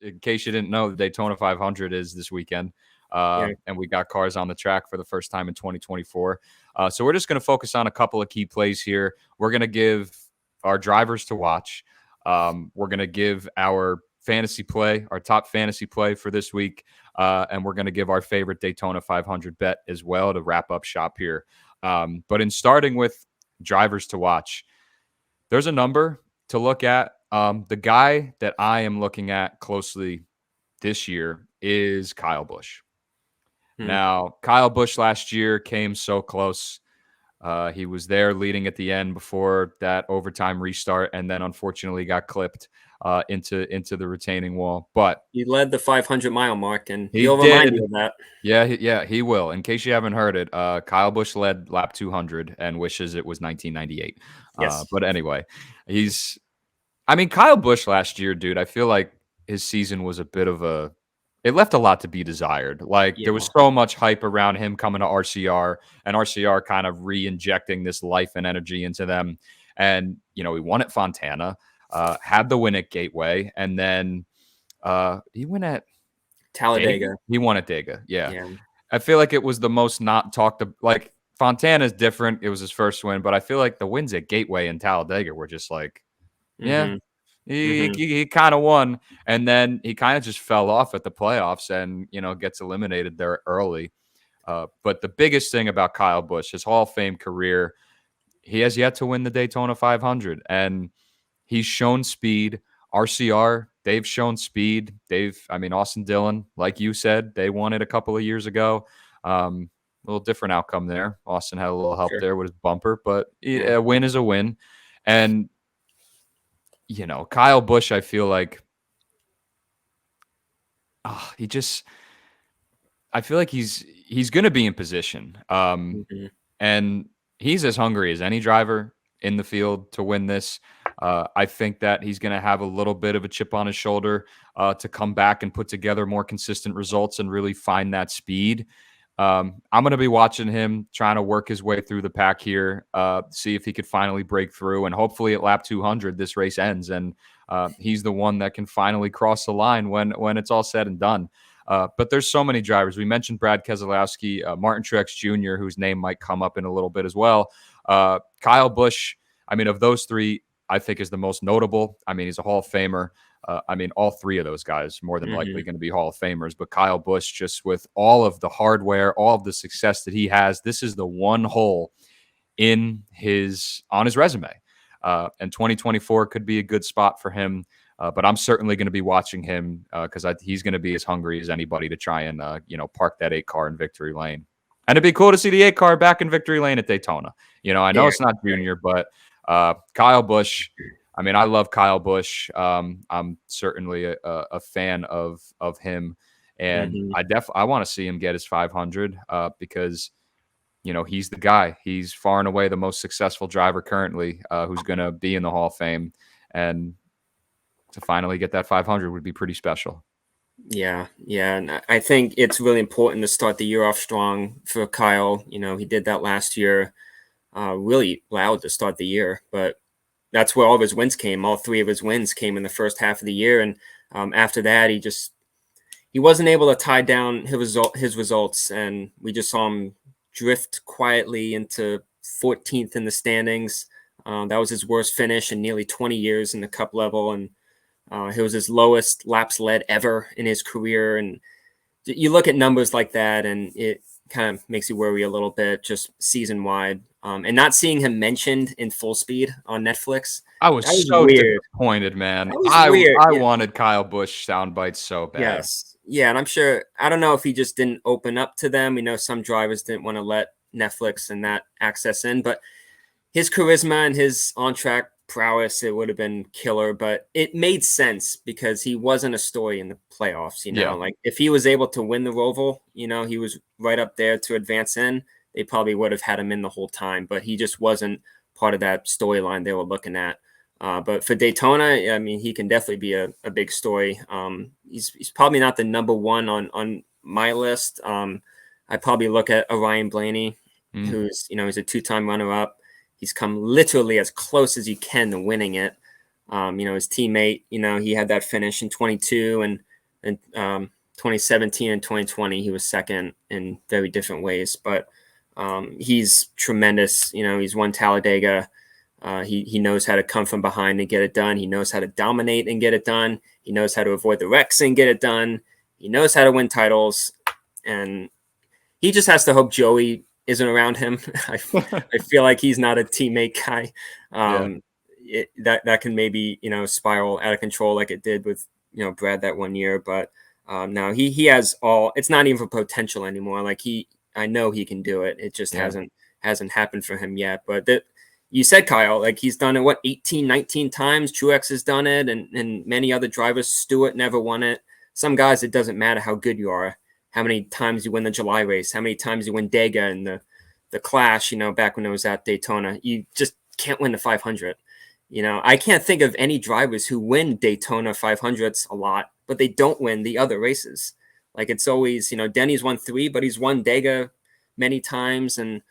in case you didn't know, the Daytona 500 is this weekend. Yeah. And we got cars on the track for the first time in 2024. So we're just going to focus on a couple of key plays here. We're going to give our drivers to watch. We're going to give our fantasy play, our top fantasy play for this week. And we're going to give our favorite Daytona 500 bet as well to wrap up shop here. But in starting with drivers to watch, there's a number to look at. The guy that I am looking at closely this year is Kyle Busch. Now, Kyle Busch last year came so close. He was there leading at the end before that overtime restart, and then unfortunately got clipped into the retaining wall. But he led the 500-mile mark, and he he'll remind you of that. Yeah, he will. In case you haven't heard it, Kyle Busch led lap 200 and wishes it was 1998. Yes. But anyway, Kyle Busch last year, dude, I feel like his season was a bit of it left a lot to be desired. Like there was so much hype around him coming to RCR and RCR kind of re-injecting this life and energy into them. And, he won at Fontana, had the win at Gateway, and then he went at Talladega. He won at Dega. Yeah. I feel like it was the most not talked about. Like Fontana is different. It was his first win, but I feel like the wins at Gateway and Talladega were just like, yeah, he kind of won. And then he kind of just fell off at the playoffs and, gets eliminated there early. But the biggest thing about Kyle Busch, his Hall of Fame career, he has yet to win the Daytona 500. And he's shown speed. RCR, they've shown speed. Austin Dillon, like you said, they won it a couple of years ago. A little different outcome there. Austin had a little help there with his bumper, but a win is a win. And, Kyle Busch, I feel like I feel like he's going to be in position. And he's as hungry as any driver in the field to win this. I think that he's going to have a little bit of a chip on his shoulder to come back and put together more consistent results and really find that speed. I'm going to be watching him trying to work his way through the pack here, see if he could finally break through. And hopefully at lap 200, this race ends and he's the one that can finally cross the line when it's all said and done. But there's so many drivers. We mentioned Brad Keselowski, Martin Truex Jr., whose name might come up in a little bit as well. Kyle Busch, of those three, I think is the most notable. He's a Hall of Famer. All three of those guys more than likely going to be Hall of Famers. But Kyle Busch, just with all of the hardware, all of the success that he has, this is the one hole on his resume. And 2024 could be a good spot for him. But I'm certainly going to be watching him because he's going to be as hungry as anybody to try and park that 8 car in victory lane. And it'd be cool to see the 8 car back in victory lane at Daytona. I know it's not junior, but Kyle Busch. I love Kyle Busch. I'm certainly a fan of him, and I want to see him get his 500 because he's the guy. He's far and away the most successful driver currently who's going to be in the Hall of Fame, and to finally get that 500 would be pretty special. Yeah. And I think it's really important to start the year off strong for Kyle. He did that last year, really loud to start the year, but that's where all of his wins came. All 3 of his wins came in the first half of the year. And after that, he wasn't able to tie down his results. And we just saw him drift quietly into 14th in the standings. That was his worst finish in nearly 20 years in the Cup level. And it was his lowest laps led ever in his career. And you look at numbers like that and it kind of makes you worry a little bit just season wide. And not seeing him mentioned in Full Speed on Netflix. I was so disappointed, man. I wanted Kyle Busch sound bites so bad. Yes. Yeah. And I'm sure, I don't know if he just didn't open up to them. We know some drivers didn't want to let Netflix and that access in, but his charisma and his on-track prowess, it would have been killer, but it made sense because he wasn't a story in the playoffs. Like if he was able to win the Roval, he was right up there to advance in. They probably would have had him in the whole time, but he just wasn't part of that storyline they were looking at. But for Daytona, he can definitely be a big story. He's probably not the number one on my list. I probably look at Ryan Blaney, who's, he's a 2-time runner-up. He's come literally as close as you can to winning it. His teammate, he had that finish in 22 and In 2017 and 2020, he was second in very different ways, but he's tremendous. You know, he's won Talladega. He knows how to come from behind and get it done. He knows how to dominate and get it done. He knows how to avoid the wrecks and get it done. He knows how to win titles, and he just has to hope Joey isn't around him. I feel like he's not a teammate guy. That can maybe spiral out of control like it did with Brad that one year. But no, he has all. It's not even for potential anymore. Like I know he can do it. It just hasn't happened for him yet. But you said, Kyle, like he's done it 18, 19 times. Truex has done it, and many other drivers. Stewart never won it. Some guys, it doesn't matter how good you are, how many times you win the July race, how many times you win Dega and the Clash, back when it was at Daytona. You just can't win the 500. I can't think of any drivers who win Daytona 500s a lot, but they don't win the other races. Like it's always, Denny's won 3, but he's won Dega many times. And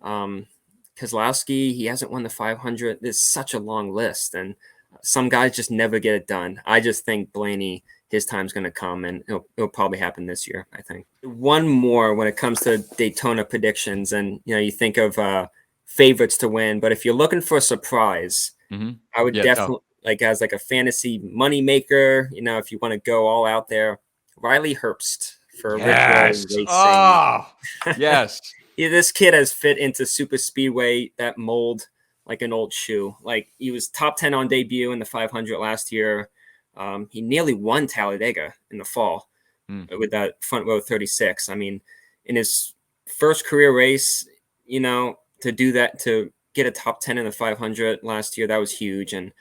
Keselowski, he hasn't won the 500. There's such a long list. And some guys just never get it done. I just think Blaney, his time's going to come, and it'll probably happen this year, I think. One more when it comes to Daytona predictions, and you think of favorites to win, but if you're looking for a surprise, I would definitely as like a fantasy money maker. If you want to go all out there, Riley Herbst for Rick Ware Racing. Oh, yes. This kid has fit into super speedway, that mold, like an old shoe. Like he was top 10 on debut in the 500 last year. He nearly won Talladega in the fall with that front row 36. I mean, in his first career race, to do that, to get a top 10 in the 500 last year, that was huge. And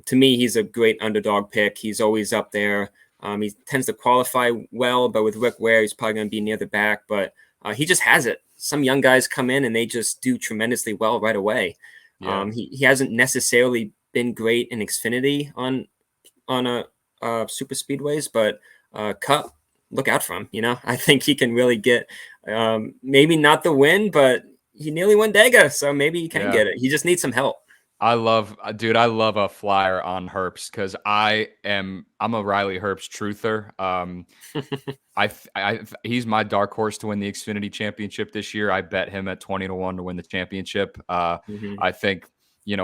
to me, he's a great underdog pick. He's always up there. He tends to qualify well, but with Rick Ware, he's probably going to be near the back. But he just has it. Some young guys come in and they just do tremendously well right away. Yeah. He hasn't necessarily been great in Xfinity on a super speedways, but Cup, look out for him. I think he can really get maybe not the win, but he nearly won Dega, so maybe he can get it. He just needs some help. I love a flyer on Herbst because I'm a Riley Herbst truther. He's my dark horse to win the Xfinity Championship this year. I bet him at 20-1 to win the championship. I think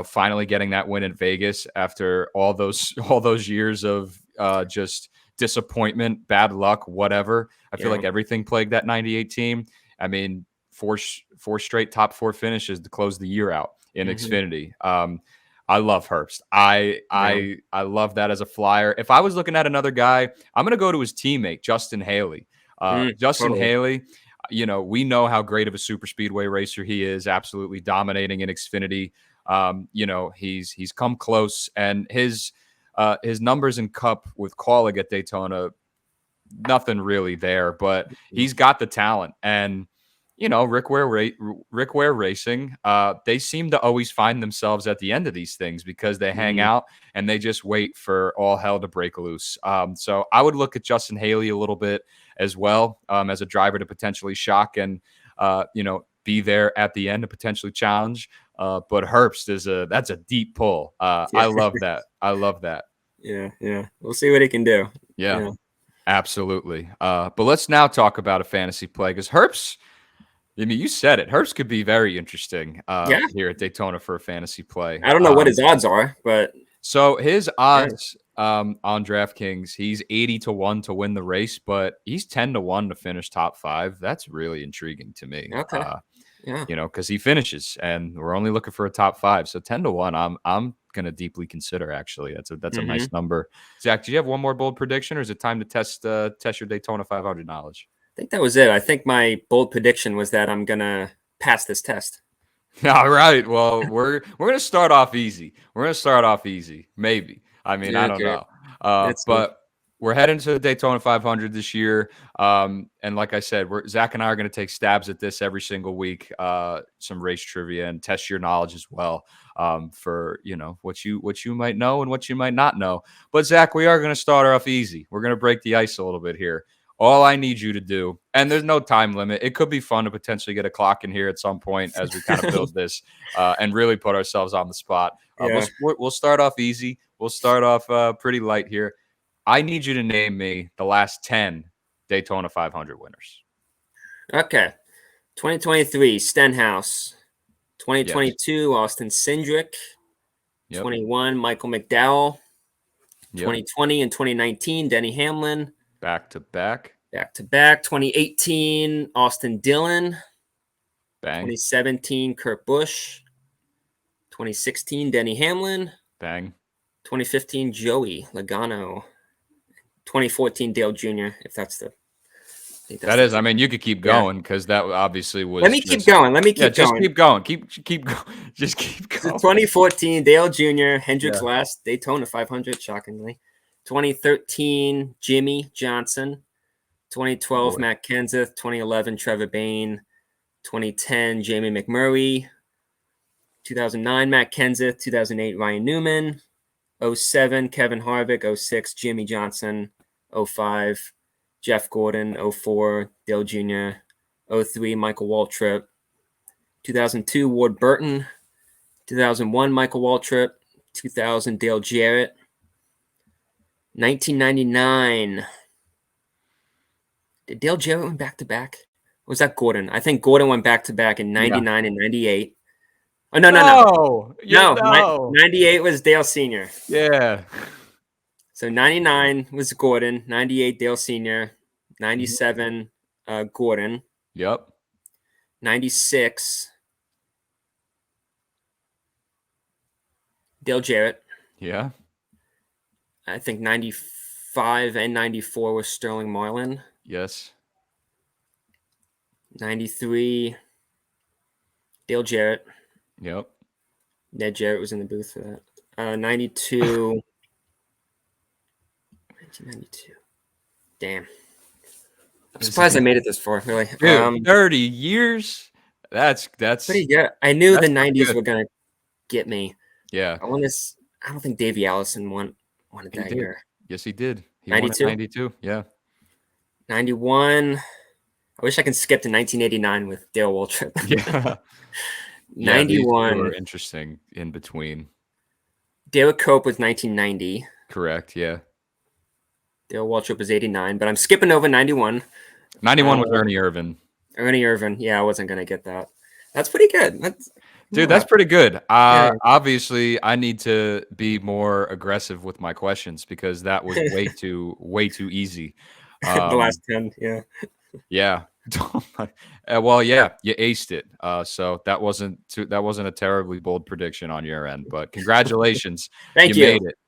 finally getting that win in Vegas after all those years of just disappointment, bad luck, whatever. I feel like everything plagued that 98 team. I mean, four straight top 4 finishes to close the year out in Xfinity. I love Herbst. I love that as a flyer. If I was looking at another guy, I'm going to go to his teammate, Justin Haley. Justin Haley, we know how great of a super speedway racer he is, absolutely dominating in Xfinity. He's come close, and his numbers in Cup with Kaulig at Daytona, nothing really there, but he's got the talent. And Rick Ware Racing, they seem to always find themselves at the end of these things because they hang out and they just wait for all hell to break loose. So I would look at Justin Haley a little bit as well, as a driver to potentially shock and be there at the end to potentially challenge. But Herbst that's a deep pull. I love that. I love that. Yeah. We'll see what he can do. Yeah. Absolutely. But let's now talk about a fantasy play, because Herbst, I mean, you said it. Herbst could be very interesting here at Daytona for a fantasy play. I don't know what his odds are, but so his odds on DraftKings, he's 80-1 to win the race, but he's 10-1 to finish top 5. That's really intriguing to me. Okay. Because he finishes, and we're only looking for a top 5. So 10-1, I'm gonna deeply consider. Actually, that's a nice number. Zach, do you have one more bold prediction, or is it time to test your Daytona 500 knowledge? I think that was it. I think my bold prediction was that I'm gonna pass this test. All right. Well, we're gonna start off easy. Maybe. I mean, I don't know. But we're heading to the Daytona 500 this year. And like I said, Zach and I are going to take stabs at this every single week, some race trivia, and test your knowledge as well, for what you might know and what you might not know. But Zach, we are going to start off easy. We're going to break the ice a little bit here. All I need you to do, and there's no time limit. It could be fun to potentially get a clock in here at some point as we kind of build this and really put ourselves on the spot. We'll start off easy. We'll start off pretty light here. I need you to name me the last 10 Daytona 500 winners. Okay. 2023, Stenhouse. Yes. 2022, Austin Cindric. Yep. 21, Michael McDowell. Yep. 2020 and 2019, Denny Hamlin. Back to back. Back to back. 2018, Austin Dillon. Bang. 2017, Kurt Busch. 2016, Denny Hamlin. Bang. 2015, Joey Logano. 2014, Dale Jr., if that's the. That is, I mean, you could keep going because that obviously was. Let me keep going. Just keep going. Keep going. Just keep going. So 2014, Dale Jr., Hendrick's last Daytona 500, shockingly. 2013, Jimmy Johnson. 2012, Matt Kenseth. 2011, Trevor Bayne. 2010, Jamie McMurray. 2009, Matt Kenseth. 2008, Ryan Newman. 07, Kevin Harvick. 06, Jimmy Johnson. 05, Jeff Gordon. 04, Dale Jr. 03, Michael Waltrip. 2002, Ward Burton. 2001, Michael Waltrip. 2000, Dale Jarrett. 1999. Did Dale Jarrett win back-to-back? Or was that Gordon? I think Gordon went back-to-back in 99 and 98. Oh, no. 98 was Dale Sr. Yeah. So 99 was Gordon. 98, Dale Sr. 97, Gordon. Yep. 96, Dale Jarrett. Yeah. I think 95 and 94 was Sterling Marlin. Yes. 93, Dale Jarrett. Yep. Ned Jarrett was in the booth for that. 92. 1992. Damn. I'm surprised I made it this far, really. Dude, 30 years? That's pretty good. I knew the 90s were going to get me. Yeah. I don't think Davey Allison won it that year. Yes, he did. He 92? won 92, yeah. 91. I wish I could skip to 1989 with Dale Waltrip. Yeah. 91. Were interesting in between. Derek Cope was 1990. Correct, yeah. Dale Waltrip was 89, but I'm skipping over 91. 91 was Ernie Irvan. Ernie Irvan. Yeah, I wasn't going to get that. That's pretty good. That's pretty good. Obviously, I need to be more aggressive with my questions because that was way too easy. The last 10, yeah. Yeah. Well, yeah, you aced it. So that wasn't a terribly bold prediction on your end, but congratulations. Thank you. Made it.